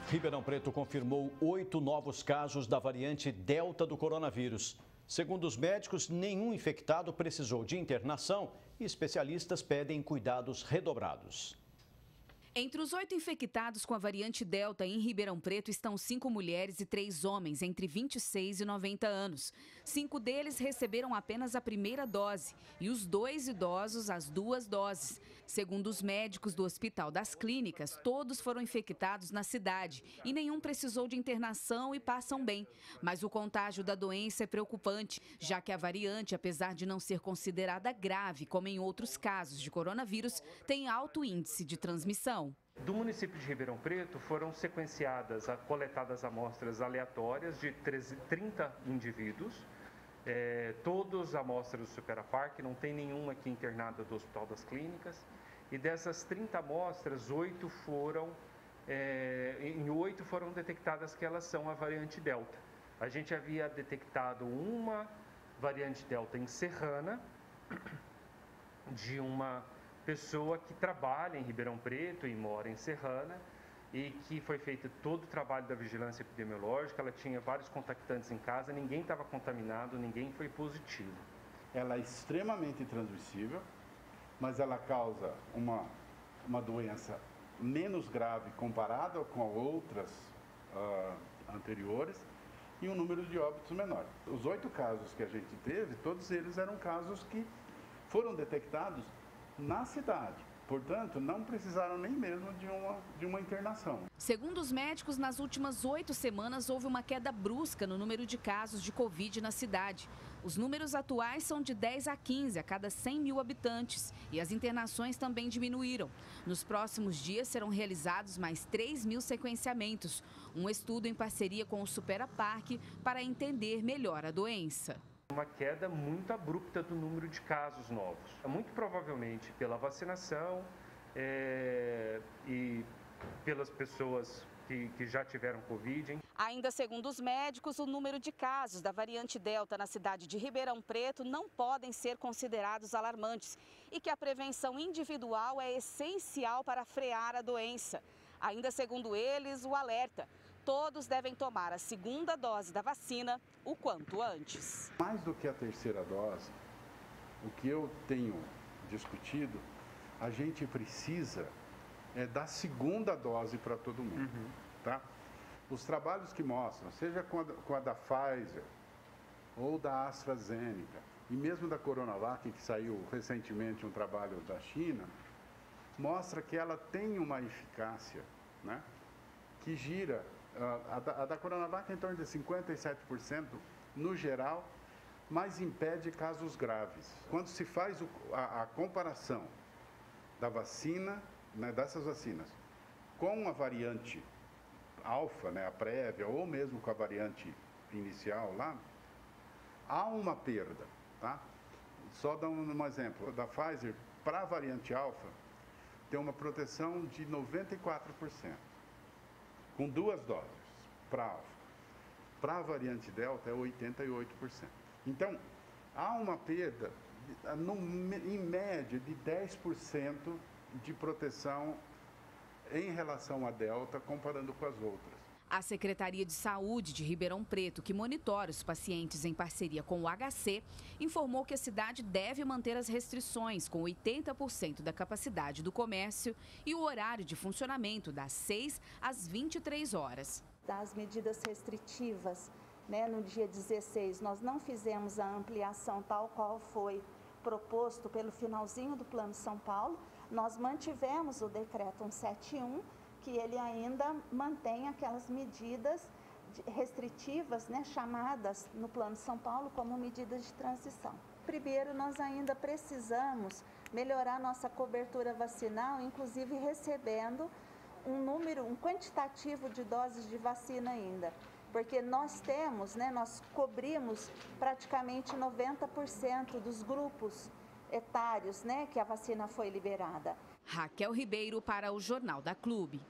Ribeirão Preto confirmou 8 novos casos da variante Delta do coronavírus. Segundo os médicos, nenhum infectado precisou de internação e especialistas pedem cuidados redobrados. Entre os 8 infectados com a variante Delta em Ribeirão Preto estão 5 mulheres e 3 homens entre 26 e 90 anos. 5 deles receberam apenas a primeira dose e os 2 idosos as 2 doses. Segundo os médicos do Hospital das Clínicas, todos foram infectados na cidade e nenhum precisou de internação e passam bem. Mas o contágio da doença é preocupante, já que a variante, apesar de não ser considerada grave, como em outros casos de coronavírus, tem alto índice de transmissão. Do município de Ribeirão Preto foram coletadas amostras aleatórias de 30 indivíduos, todas amostras do Supera Parque, não tem nenhuma aqui internada do Hospital das Clínicas. E dessas 30 amostras, 8 foram detectadas que elas são a variante Delta. A gente havia detectado uma variante Delta em Serrana, de uma pessoa que trabalha em Ribeirão Preto e mora em Serrana e que foi feito todo o trabalho da vigilância epidemiológica, ela tinha vários contactantes em casa, ninguém estava contaminado, ninguém foi positivo. Ela é extremamente transmissível, mas ela causa uma doença menos grave comparada com outras anteriores e um número de óbitos menor. Os 8 casos que a gente teve, todos eles eram casos que foram detectados na cidade. Portanto, não precisaram nem mesmo de uma internação. Segundo os médicos, nas últimas 8 semanas houve uma queda brusca no número de casos de Covid na cidade. Os números atuais são de 10 a 15 a cada 100 mil habitantes e as internações também diminuíram. Nos próximos dias serão realizados mais 3 mil sequenciamentos, um estudo em parceria com o Supera Parque para entender melhor a doença. Uma queda muito abrupta do número de casos novos. Muito provavelmente pela vacinação e pelas pessoas que já tiveram Covid. Ainda segundo os médicos, o número de casos da variante Delta na cidade de Ribeirão Preto não podem ser considerados alarmantes e que a prevenção individual é essencial para frear a doença. Ainda segundo eles, o alerta: todos devem tomar a segunda dose da vacina o quanto antes. Mais do que a terceira dose, o que eu tenho discutido, a gente precisa da segunda dose para todo mundo. Tá? Os trabalhos que mostram, seja com a da Pfizer ou da AstraZeneca, e mesmo da Coronavac, que saiu recentemente um trabalho da China, mostra que ela tem uma eficácia, né, que gira. A da Coronavac é em torno de 57% no geral, mas impede casos graves. Quando se faz a comparação da vacina, né, dessas vacinas, com a variante alfa, né, a prévia, ou mesmo com a variante inicial lá, há uma perda. Tá? Só dar um exemplo, da Pfizer para a variante alfa tem uma proteção de 94%. Com 2 doses para alfa. Para a variante Delta é 88%. Então, há uma perda, em média, de 10% de proteção em relação à Delta, comparando com as outras. A Secretaria de Saúde de Ribeirão Preto, que monitora os pacientes em parceria com o HC, informou que a cidade deve manter as restrições com 80% da capacidade do comércio e o horário de funcionamento das 6 às 23 horas. Das medidas restritivas, né, no dia 16, nós não fizemos a ampliação tal qual foi proposto pelo finalzinho do Plano São Paulo. Nós mantivemos o decreto 171, que ele ainda mantém aquelas medidas restritivas, né, chamadas no Plano São Paulo como medidas de transição. Primeiro, nós ainda precisamos melhorar nossa cobertura vacinal, inclusive recebendo um quantitativo de doses de vacina ainda, porque nós temos, né, nós cobrimos praticamente 90% dos grupos etários, né, que a vacina foi liberada. Raquel Ribeiro para o Jornal da Clube.